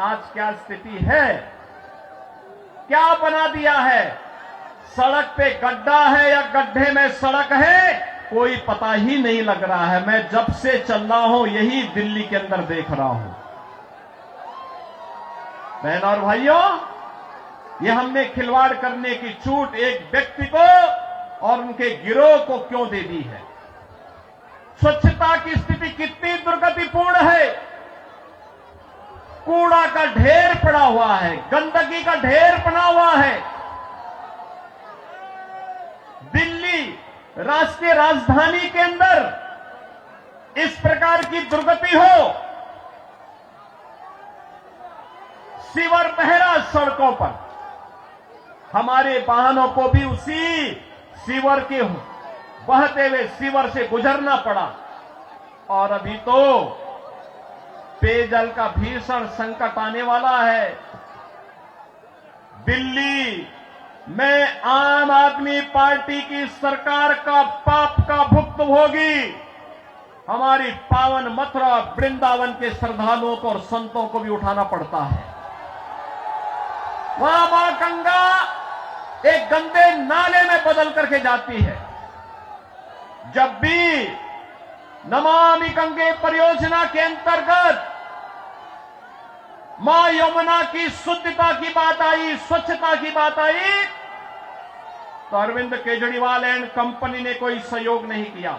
आज क्या स्थिति है, क्या बना दिया है। सड़क पे गड्ढा है या गड्ढे में सड़क है, कोई पता ही नहीं लग रहा है। मैं जब से चल रहा हूं यही दिल्ली के अंदर देख रहा हूं। बहन और भाइयों, ये हमने खिलवाड़ करने की छूट एक व्यक्ति को और उनके गिरोह को क्यों दे दी है। स्वच्छता की स्थिति कितनी दुर्गतिपूर्ण है। कूड़ा का ढेर पड़ा हुआ है, गंदगी का ढेर बना हुआ है। दिल्ली राष्ट्रीय राजधानी के अंदर इस प्रकार की दुर्गति हो, सीवर बह रहा सड़कों पर, हमारे वाहनों को भी उसी सीवर के बहते हुए सीवर से गुजरना पड़ा। और अभी तो पेयजल का भीषण संकट आने वाला है। दिल्ली में आम आदमी पार्टी की सरकार का पाप का भुक्तभोगी हमारी पावन मथुरा वृंदावन के श्रद्धालुओं को और संतों को भी उठाना पड़ता है। वहां मां गंगा एक गंदे नाले में बदल करके जाती है। जब भी नमामि गंगे परियोजना के अंतर्गत मां यमुना की शुद्धता की बात आई, स्वच्छता की बात आई, तो अरविंद केजरीवाल एंड कंपनी ने कोई सहयोग नहीं किया।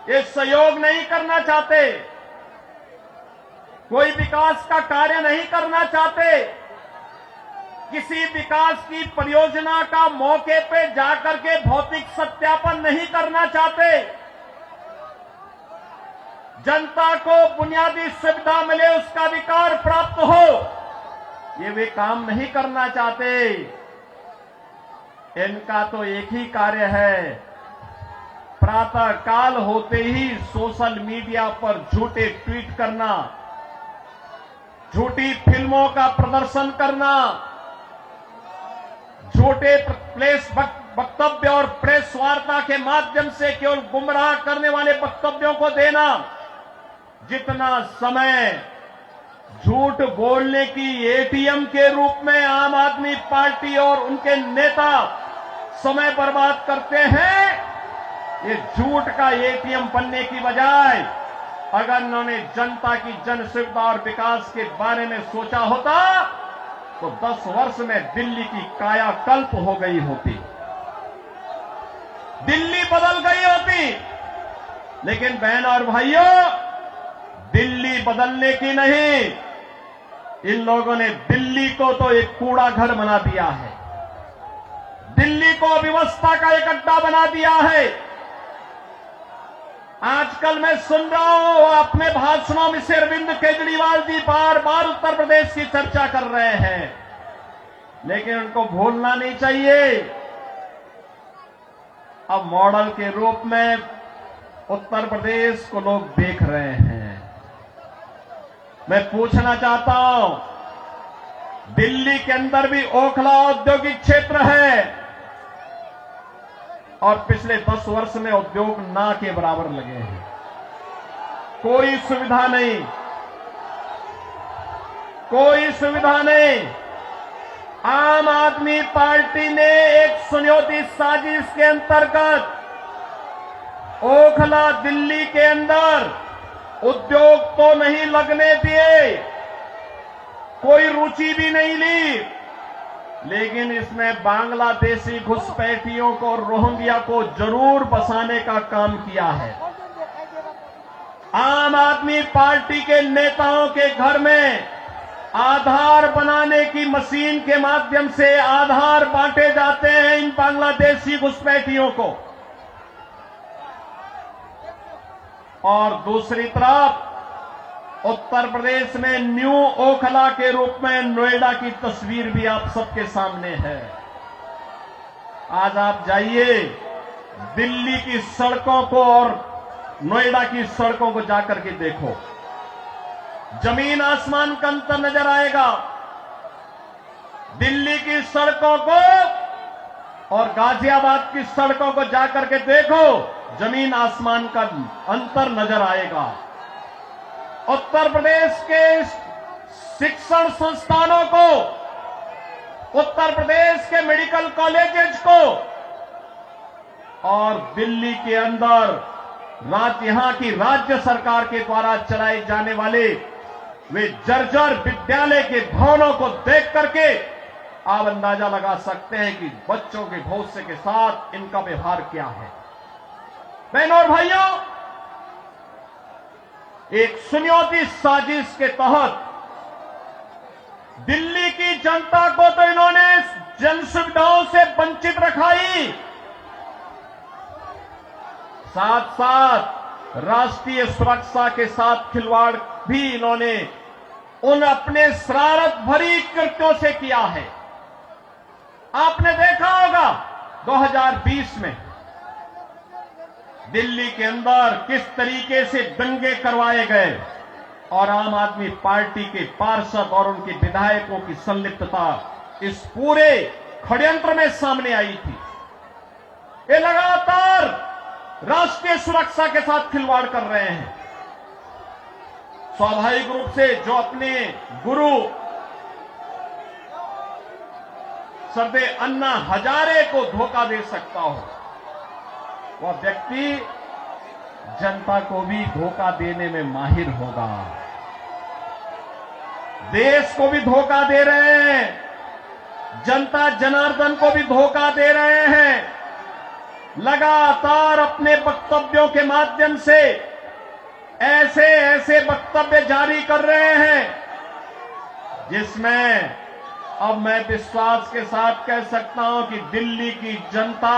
ये सहयोग नहीं करना चाहते, कोई विकास का कार्य नहीं करना चाहते, किसी विकास की परियोजना का मौके पे जाकर के भौतिक सत्यापन नहीं करना चाहते, जनता को बुनियादी सुविधा मिले, उसका अधिकार प्राप्त हो, ये वे काम नहीं करना चाहते। इनका तो एक ही कार्य है, प्रातः काल होते ही सोशल मीडिया पर झूठे ट्वीट करना, झूठी फिल्मों का प्रदर्शन करना, झूठे प्रेस वक्तव्य और प्रेस वार्ता के माध्यम से केवल गुमराह करने वाले वक्तव्यों को देना। जितना समय झूठ बोलने की एटीएम के रूप में आम आदमी पार्टी और उनके नेता समय बर्बाद करते हैं, ये झूठ का एटीएम बनने की बजाय अगर उन्होंने जनता की जन सुविधा और विकास के बारे में सोचा होता तो 10 वर्ष में दिल्ली की कायाकल्प हो गई होती, दिल्ली बदल गई होती। लेकिन बहन और भाइयों, दिल्ली बदलने की नहीं, इन लोगों ने दिल्ली को तो एक कूड़ा घर बना दिया है, दिल्ली को व्यवस्था का एक अड्डा बना दिया है। आजकल मैं सुन रहा हूं अपने भाषणों में से अरविंद केजरीवाल जी बार बार उत्तर प्रदेश की चर्चा कर रहे हैं, लेकिन उनको भूलना नहीं चाहिए अब मॉडल के रूप में उत्तर प्रदेश को लोग देख रहे हैं। मैं पूछना चाहता हूं, दिल्ली के अंदर भी ओखला औद्योगिक क्षेत्र है और पिछले 10 वर्ष में उद्योग ना के बराबर लगे हैं, कोई सुविधा नहीं, कोई सुविधा नहीं। आम आदमी पार्टी ने एक सुनियोजित साजिश के अंतर्गत ओखला दिल्ली के अंदर उद्योग तो नहीं लगने दिए, कोई रुचि भी नहीं ली, लेकिन इसमें बांग्लादेशी घुसपैठियों को, रोहिंग्या को जरूर बसाने का काम किया है। आम आदमी पार्टी के नेताओं के घर में आधार बनाने की मशीन के माध्यम से आधार बांटे जाते हैं इन बांग्लादेशी घुसपैठियों को, और दूसरी तरफ उत्तर प्रदेश में न्यू ओखला के रूप में नोएडा की तस्वीर भी आप सबके सामने है। आज आप जाइए दिल्ली की सड़कों को और नोएडा की सड़कों को जाकर के देखो, जमीन आसमान का अंतर नजर आएगा। दिल्ली की सड़कों को और गाजियाबाद की सड़कों को जाकर के देखो, जमीन आसमान का अंतर नजर आएगा। उत्तर प्रदेश के शिक्षण संस्थानों को, उत्तर प्रदेश के मेडिकल कॉलेजेस को और दिल्ली के अंदर यहां की राज्य सरकार के द्वारा चलाए जाने वाले वे जर्जर विद्यालय के भवनों को देख करके आप अंदाजा लगा सकते हैं कि बच्चों के भविष्य के साथ इनका व्यवहार क्या है। बहनों और भाइयों, एक सुनियोजित साजिश के तहत दिल्ली की जनता को तो इन्होंने जन सुविधाओं से वंचित रखाई, साथ साथ राष्ट्रीय सुरक्षा के साथ खिलवाड़ भी इन्होंने उन अपने शरारत भरी कृत्यों से किया है। आपने देखा होगा 2020 में दिल्ली के अंदर किस तरीके से दंगे करवाए गए और आम आदमी पार्टी के पार्षद और उनके विधायकों की संलिप्तता इस पूरे षड्यंत्र में सामने आई थी। ये लगातार राष्ट्रीय सुरक्षा के साथ खिलवाड़ कर रहे हैं। स्वाभाविक रूप से जो अपने गुरु सरदे अन्ना हजारे को धोखा दे सकता हो, वह व्यक्ति जनता को भी धोखा देने में माहिर होगा। देश को भी धोखा दे रहे हैं, जनता जनार्दन को भी धोखा दे रहे हैं। लगातार अपने वक्तव्यों के माध्यम से ऐसे ऐसे वक्तव्य जारी कर रहे हैं जिसमें अब मैं विश्वास के साथ कह सकता हूं कि दिल्ली की जनता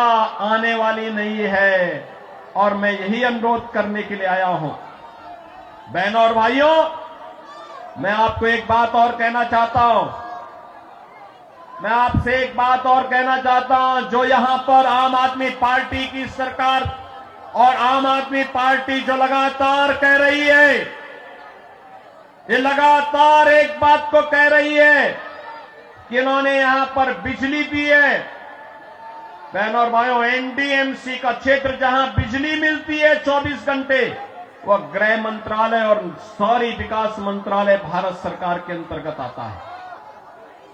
आने वाली नहीं है। और मैं यही अनुरोध करने के लिए आया हूं। बहनों और भाइयों, मैं आपको एक बात और कहना चाहता हूं। मैं आपसे एक बात और कहना चाहता हूं। जो यहां पर आम आदमी पार्टी की सरकार और आम आदमी पार्टी जो लगातार कह रही है, ये लगातार एक बात को कह रही है कि इन्होंने यहां पर बिजली दी है। बहनों और भाइयों, एनडीएमसी का क्षेत्र जहां बिजली मिलती है 24 घंटे, वह गृह मंत्रालय और शहरी विकास मंत्रालय भारत सरकार के अंतर्गत आता है।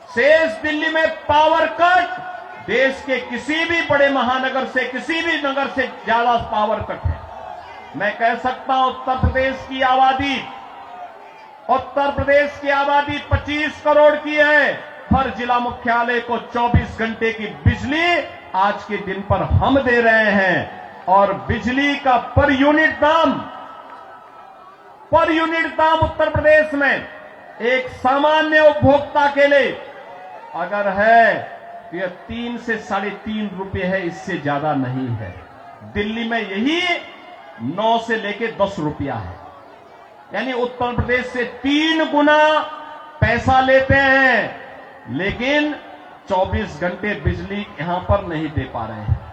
शेष दिल्ली में पावर कट देश के किसी भी बड़े महानगर से, किसी भी नगर से ज्यादा पावर कट है। मैं कह सकता हूं उत्तर प्रदेश की आबादी 25 करोड़ की है। हर जिला मुख्यालय को 24 घंटे की बिजली आज के दिन पर हम दे रहे हैं। और बिजली का पर यूनिट दाम उत्तर प्रदेश में एक सामान्य उपभोक्ता के लिए अगर है तो यह 3 से 3.5 रुपए है, इससे ज्यादा नहीं है। दिल्ली में यही 9 से लेके 10 रुपया है। यानी उत्तर प्रदेश से 3 गुना पैसा लेते हैं, लेकिन 24 घंटे बिजली यहां पर नहीं दे पा रहे हैं।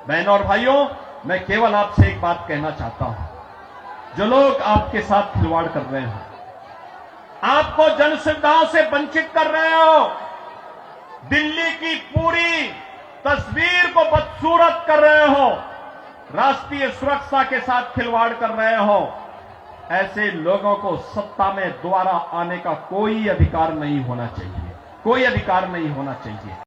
बहनों और भाइयों, मैं केवल आपसे एक बात कहना चाहता हूं। जो लोग आपके साथ खिलवाड़ कर रहे हो, आपको जन सुविधाओं से वंचित कर रहे हो, दिल्ली की पूरी तस्वीर को बदसूरत कर रहे हो, राष्ट्रीय सुरक्षा के साथ खिलवाड़ कर रहे हो, ऐसे लोगों को सत्ता में दोबारा आने का कोई अधिकार नहीं होना चाहिए। कोई अधिकार नहीं होना चाहिए।